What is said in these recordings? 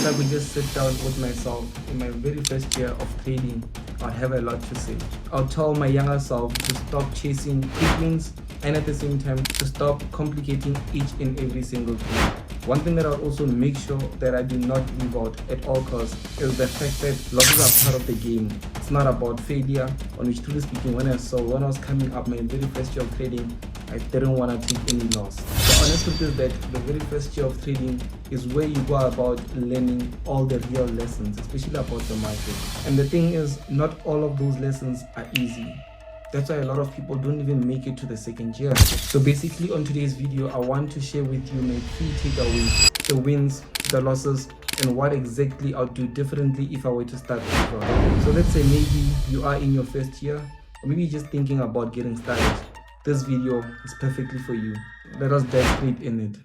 if I could just sit down with myself in my very first year of trading, I'd have a lot to say. I'll tell my younger self to stop chasing quick wins and at the same time to stop complicating each and every single thing. One thing that I'll also make sure that I do not leave out at all costs is the fact that losses are part of the game. It's not about failure, on which, truly speaking, when I was coming up my very first year of trading, I didn't want to take any loss. The honest truth is that the very first year of trading is where you go about learning all the real lessons, especially about the market. And the thing is, not all of those lessons are easy. That's why a lot of people don't even make it to the second year. So basically on today's video, I want to share with you my key takeaways, the wins, the losses, and what exactly I'll do differently if I were to start over. So let's say maybe you are in your first year, or maybe you're just thinking about getting started. This video is perfectly for you. Let us dive straight in it.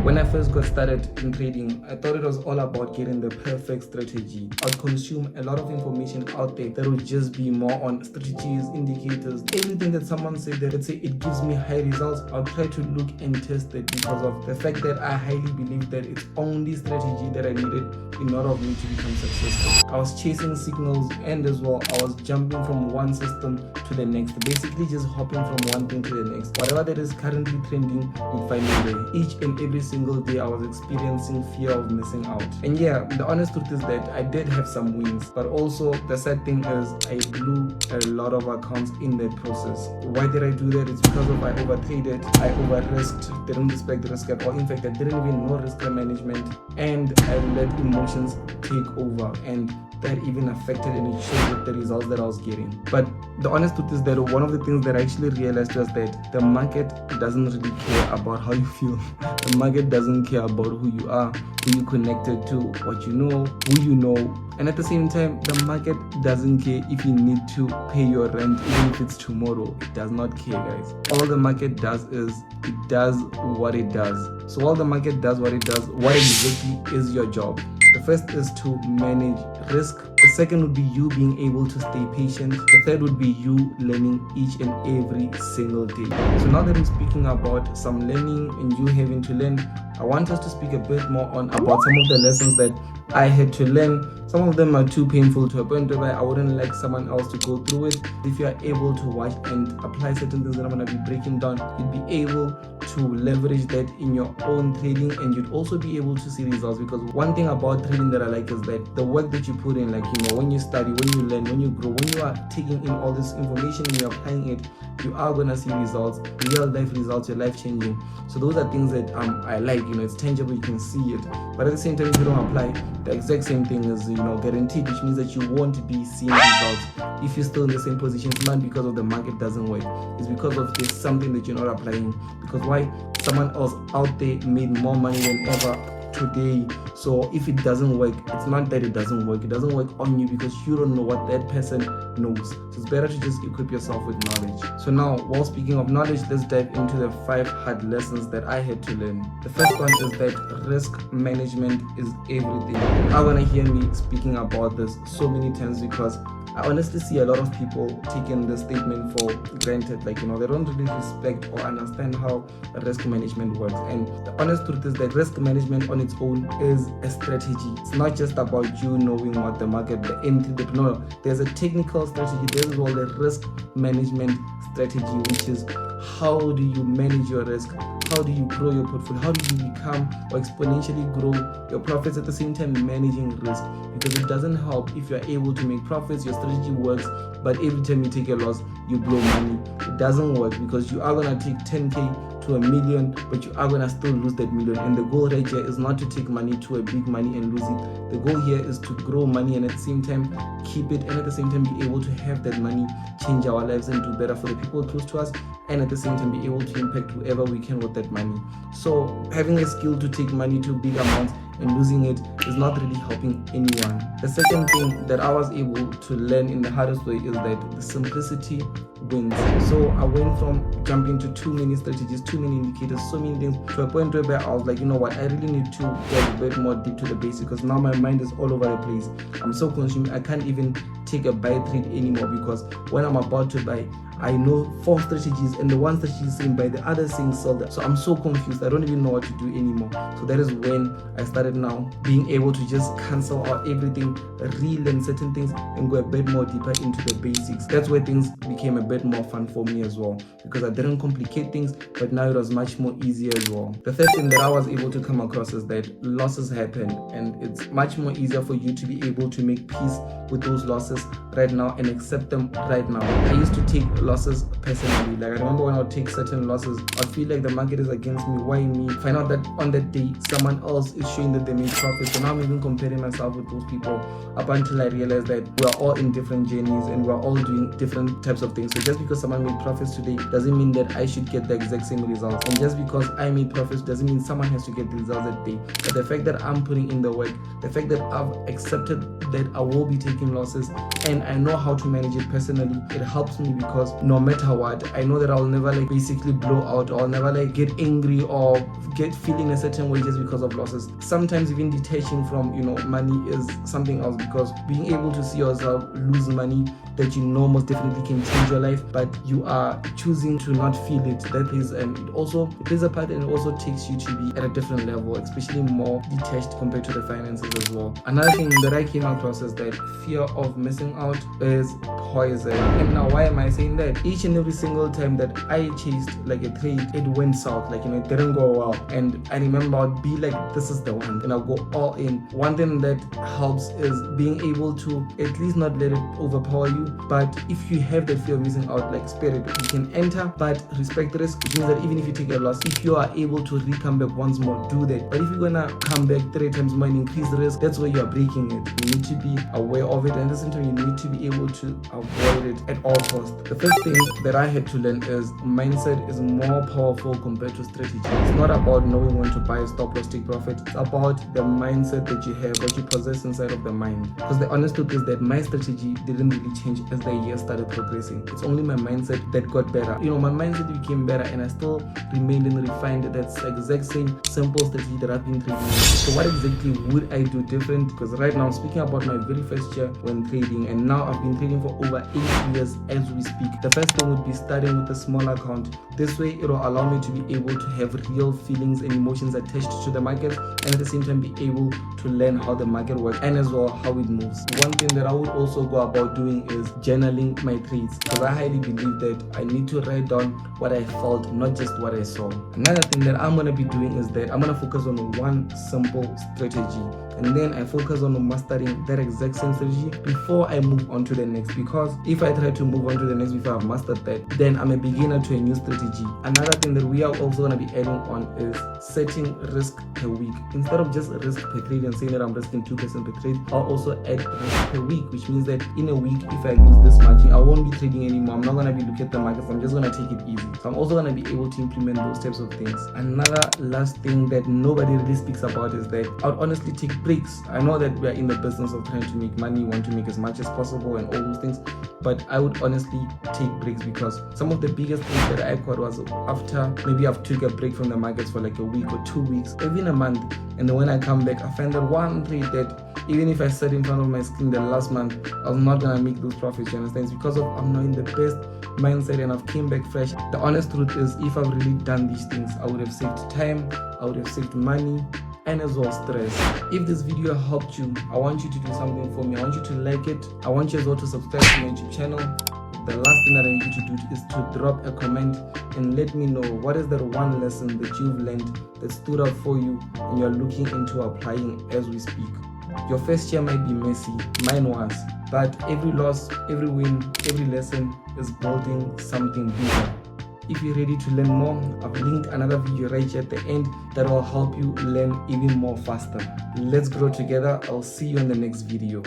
When I first got started in trading, I thought it was all about getting the perfect strategy. I'd consume a lot of information out there that would just be more on strategies, indicators, everything that someone said that, let's say, it gives me high results. I'll try to look and test it because of the fact that I highly believe that it's only strategy that I needed in order for me to become successful. I was chasing signals, and as well, I was jumping from one system to the next, basically just hopping from one thing to the next. Whatever that is currently trending would find me there. Each and every single day I was experiencing fear of missing out. And yeah, the honest truth is that I did have some wins, but also the sad thing is I blew a lot of accounts in that process. Why did I do that? It's because of I overtraded, I over-risked, didn't respect the risk at all. In fact, I didn't even know risk management, and I let emotions take over, and that even affected and it showed the results that I was getting. But the honest truth is that one of the things that I actually realized was that the market doesn't really care about how you feel. The market doesn't care about who you are, who you connected to, what you know, who you know. And at the same time, the market doesn't care if you need to pay your rent, even if it's tomorrow. It does not care, guys. All the market does is it does what it does. So while the market does what it does, what exactly is your job? The first is to manage risk. The second would be you being able to stay patient. The third would be you learning each and every single day. So now that I'm speaking about some learning and you having to learn, I want us to speak a bit more on about some of the lessons that I had to learn. Some of them are too painful to a point where I wouldn't like someone else to go through it. If you are able to watch and apply certain things that I'm going to be breaking down, you'd be able to leverage that in your own trading, and you'd also be able to see results. Because one thing about trading that I like is that the work that you put in, like, you know, when you study, when you learn, when you grow, when you are taking in all this information and you're applying it, you are going to see results, real life results, your life changing. So those are things that I like, you know, it's tangible, you can see it. But at the same time, if you don't apply, the exact same thing is, you know, guaranteed, which means that you won't be seeing results if you're still in the same position. It's not because of the market doesn't work, it's because of there's something that you're not applying. Because why? Someone else out there made more money than ever today. So if it doesn't work, it's not that it doesn't work on you, because you don't know what that person knows. So it's better to just equip yourself with knowledge. So now, while speaking of knowledge, let's dive into the 5 hard lessons that I had to learn. The first one is that risk management is everything. I want to hear me speaking about this so many times, because I honestly see a lot of people taking this statement for granted. Like, you know, they don't really respect or understand how risk management works. And the honest truth is that risk management on its own is a strategy. It's not just about you knowing what the market, no, there's a technical strategy. There's all the risk management strategy, which is how do you manage your risk? How do you grow your portfolio? How do you become or exponentially grow your profits at the same time managing risk? Because it doesn't help if you're able to make profits, your strategy works, but every time you take a loss, you blow money. It doesn't work, because you are going to take 10K to $1 million, but you are going to still lose that million. And the goal right here is not to take money to a big money and lose it. The goal here is to grow money and at the same time keep it, and at the same time be able to have that money change our lives and do better for the people close to us, and at the same time be able to impact whoever we can with that money. So having a skill to take money to big amounts and losing it is not really helping anyone. The second thing that I was able to learn in the hardest way is that the simplicity wins. So I went from jumping to too many strategies, too many indicators, so many things, to a point where I was like, you know what, I really need to get a bit more deep to the basics, because now my mind is all over the place. I'm so consumed, I can't even take a buy trade anymore, because when I'm about to buy, I know 4 strategies and the one strategy is saying buy, the other saying sell that. So I'm so confused. I don't even know what to do anymore. So that is when I started now being able to just cancel out everything, relearn certain things, and go a bit more deeper into the basics. That's where things became a bit more fun for me as well, because I didn't complicate things, but now it was much more easier as well. The third thing that I was able to come across is that losses happen, and it's much more easier for you to be able to make peace with those losses right now and accept them right now. I used to take losses personally. Like, I remember when I would take certain losses, I'd feel like the market is against me. Why me? Find out that on that day someone else is showing that they made profit. So now I'm even comparing myself with those people, up until I realized that we're all in different journeys and we're all doing different types of things. So just because someone made profits today doesn't mean that I should get the exact same results, and just because I made profits doesn't mean someone has to get the results that day. But the fact that I'm putting in the work, the fact that I've accepted that I will be taking losses and I know how to manage it personally, it helps me, because no matter what, I know that I'll never like basically blow out, or I'll never like get angry or get feeling a certain way just because of losses. Sometimes even detaching from money is something else, because being able to see yourself lose money that you know most definitely can change your life, but you are choosing to not feel it, that is, and it plays a part, and it also takes you to be at a different level, especially more detached compared to the finances as well. Another thing that I came across is that fear of missing out is poison. And now, why am I saying that? Each and every single time that I chased like a trade, it went south, like it didn't go well, and I remember I'd be like, this is the one, and I'll go all in. One thing that helps is being able to at least not let it overpower you. But if you have the fear of missing out, like spirit, you can enter but respect the risk, which means that even if you take a loss, if you are able to come back once more, do that. But if you're gonna come back 3 times more and increase the risk, that's where you are breaking it. You need to be aware of it, and at the same time you need to be able to avoid it at all costs. The first thing that I had to learn is mindset is more powerful compared to strategy. It's not about knowing when to buy, stop loss, take profit. It's about the mindset that you have, what you possess inside of the mind. Because the honest truth is that my strategy didn't really change as the year started progressing. It's only my mindset that got better. My mindset became better, and I still remained and refined that's the exact same simple strategy that I've been trading. So what exactly would I do different? Because right now I'm speaking about my very first year when trading, and now I've been trading for over 8 years as we speak. The first thing would be starting with a small account. This way it will allow me to be able to have real feelings and emotions attached to the market, and at the same time be able to learn how the market works and as well how it moves. One thing that I would also go about doing is journaling my trades, because I highly believe that I need to write down what I felt, not just what I saw. Another thing that I'm going to be doing is that I'm going to focus on one simple strategy, and then I focus on mastering that exact same strategy before I move on to the next, because if I try to move on to the next before I've mastered that, then I'm a beginner to a new strategy. Another thing that we are also going to be adding on is setting risk per week. Instead of just risk per trade and saying that I'm risking 2% per trade, I'll also add risk per week, which means that in a week, if I lose this much, I won't be trading anymore. I'm not going to be looking at the markets. I'm just going to take it easy. So I'm also going to be able to implement those types of things. Another last thing that nobody really speaks about is that I would honestly take breaks. I know that we are in the business of trying to make money, want to make as much as possible and all those things, but I would honestly take breaks, because some of the biggest things that I caught was after maybe I've took a break from the markets for like a week or 2 weeks, even a month, and then when I come back, I find that one trade that even if I sat in front of my screen the last month, I was not gonna make those profits. You understand? It's because of I'm not in the best mindset and I've came back fresh. The honest truth is, if I've really done these things, I would have saved time, I would have saved money, and as well stress. If this video helped you, I want you to do something for me. I want you to like it. I want you as well to subscribe to my YouTube channel. The last thing that I need you to do is to drop a comment and let me know what is that one lesson that you've learned that stood out for you and you're looking into applying as we speak. Your first year might be messy, mine was, but every loss, every win, every lesson is building something bigger. If you're ready to learn more, I've linked another video right here at the end that will help you learn even more faster. Let's grow together. I'll see you in the next video.